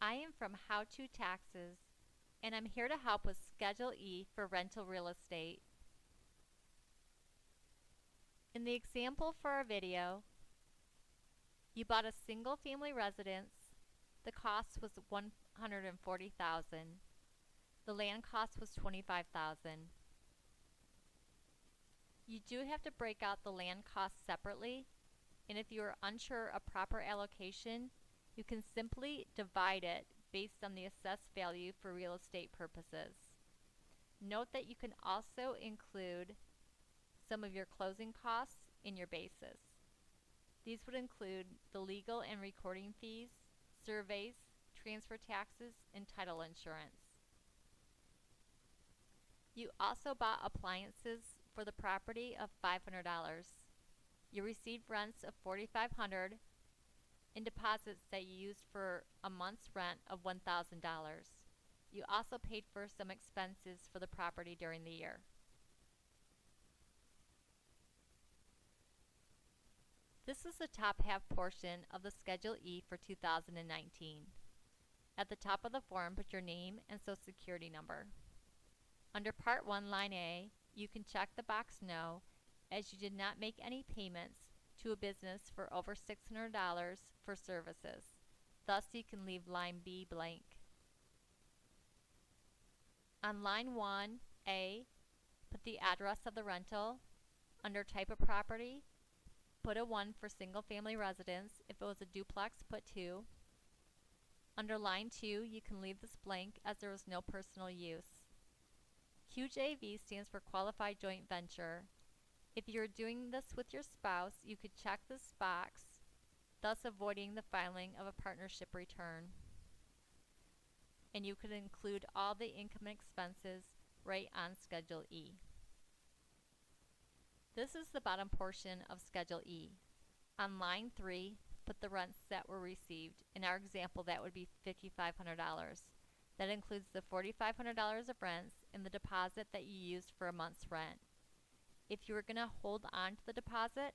I am from How To Taxes, and I'm here to help with Schedule E for rental real estate. In the example for our video, you bought a single family residence. The cost was $140,000. The land cost was $25,000. You do have to break out the land cost separately, and if you are unsure of proper allocation, you can simply divide it based on the assessed value for real estate purposes. Note that you can also include some of your closing costs in your basis. These would include the legal and recording fees, surveys, transfer taxes, and title insurance. You also bought appliances for the property of $500. You received rents of $4,500 and deposits that you used for a month's rent of $1,000. You also paid for some expenses for the property during the year. This is the top half portion of the Schedule E for 2019. At the top of the form, put your name and Social Security number. Under Part 1, Line A, you can check the box No, as you did not make any payments to a business for over $600 for services. Thus, you can leave Line B blank. On Line 1A, put the address of the rental. Under Type of Property, put a 1 for single family residence. If it was a duplex, put 2. Under Line 2, you can leave this blank as there was no personal use. QJV stands for Qualified Joint Venture. If you're doing this with your spouse, you could check this box, thus avoiding the filing of a partnership return. And you could include all the income and expenses right on Schedule E. This is the bottom portion of Schedule E. On Line 3, put the rents that were received. In our example, that would be $5,500. That includes the $4,500 of rents and the deposit that you used for a month's rent. If you were going to hold on to the deposit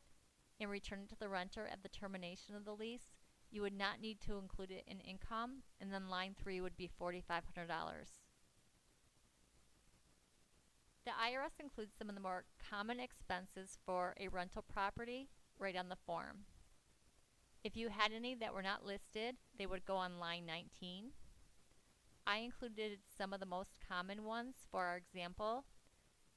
and return it to the renter at the termination of the lease, you would not need to include it in income, and then Line 3 would be $4,500. The IRS includes some of the more common expenses for a rental property right on the form. If you had any that were not listed, they would go on Line 19. I included some of the most common ones for our example.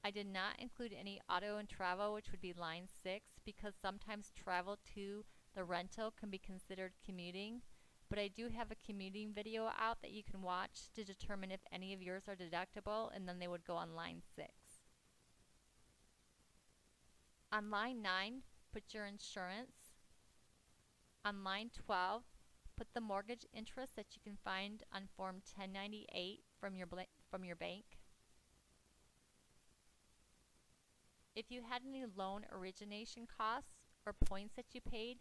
I did not include any auto and travel, which would be Line 6, because sometimes travel to the rental can be considered commuting, but I do have a commuting video out that you can watch to determine if any of yours are deductible, and then they would go on Line 6. On Line 9, put your insurance. On Line 12, put the mortgage interest that you can find on Form 1098 from your bank. If you had any loan origination costs or points that you paid,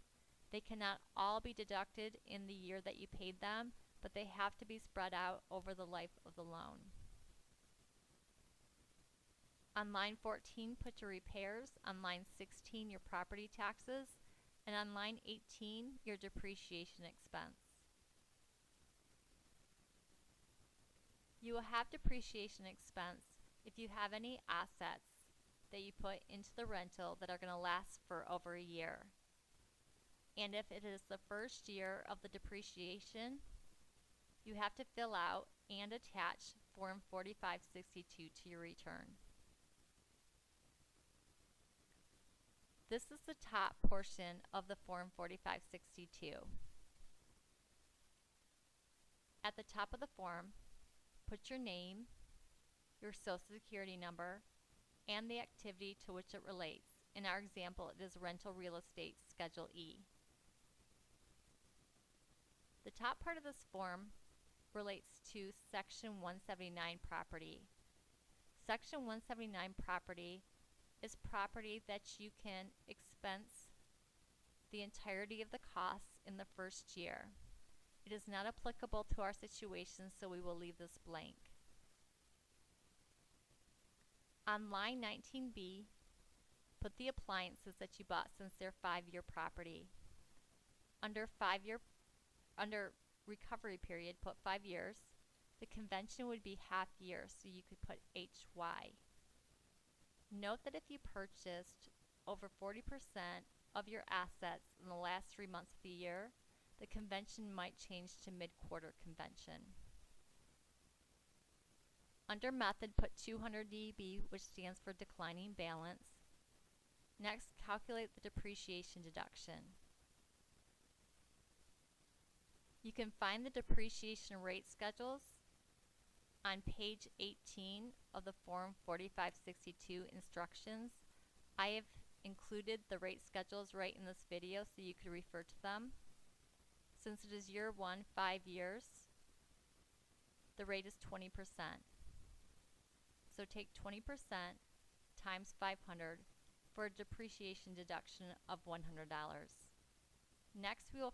they cannot all be deducted in the year that you paid them, but they have to be spread out over the life of the loan. On Line 14, put your repairs. On Line 16, your property taxes. And on Line 18, your depreciation expense. You will have depreciation expense if you have any assets that you put into the rental that are going to last for over a year. And if it is the first year of the depreciation, you have to fill out and attach Form 4562 to your return. This is the top portion of the Form 4562. At the top of the form, put your name, your Social Security number, and the activity to which it relates. In our example, it is rental real estate Schedule E. The top part of this form relates to Section 179 property. Section 179 property is property that you can expense the entirety of the costs in the first year. It is not applicable to our situation, so we will leave this blank. On Line 19B, put the appliances that you bought since they're 5-year property. Under recovery period, put 5 years. The convention would be half year, so you could put HY. Note that if you purchased over 40% of your assets in the last 3 months of the year, the convention might change to mid-quarter convention. Under method, put 200 dB, which stands for declining balance. Next, calculate the depreciation deduction. You can find the depreciation rate schedules on page 18 of the Form 4562 instructions. I have included the rate schedules right in this video so you could refer to them. Since it is year 1, 5 years, the rate is 20%. So take 20% times 500 for a depreciation deduction of $100. Next, we will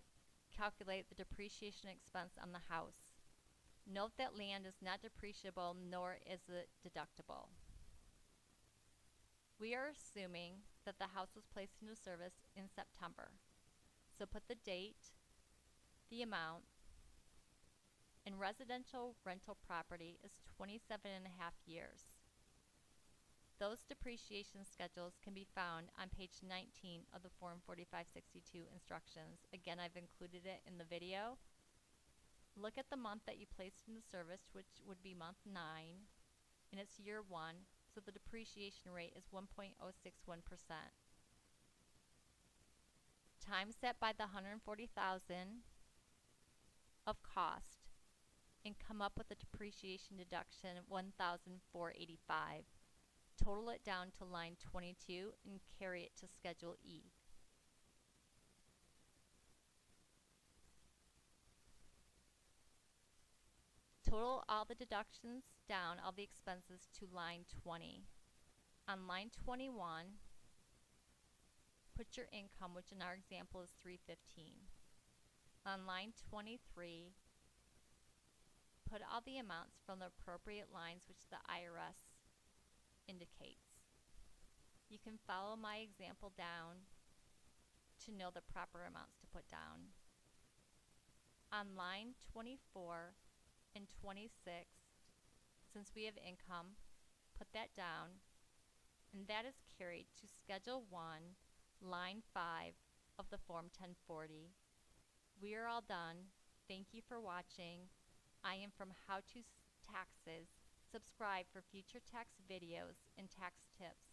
calculate the depreciation expense on the house. Note that land is not depreciable, nor is it deductible. We are assuming that the house was placed into service in September. So put the date, the amount, and residential rental property is 27.5 years. Those depreciation schedules can be found on page 19 of the Form 4562 instructions. Again, I've included it in the video. Look at the month that you placed into service, which would be month 9, and it's year 1, so the depreciation rate is 1.061%. Times that by the $140,000 of cost and come up with a depreciation deduction of $1,485. Total it down to line 22 and carry it to Schedule E. Total all the deductions down, all the expenses, to line 20. On line 21, put your income, which in our example is $315. On line 23, put all the amounts from the appropriate lines which the IRS indicates. You can follow my example down to know the proper amounts to put down. On line 24 and 26, since we have income, put that down, and that is carried to Schedule 1, line 5 of the Form 1040. We are all done. Thank you for watching. I am from How to Taxes. Subscribe for future tax videos and tax tips.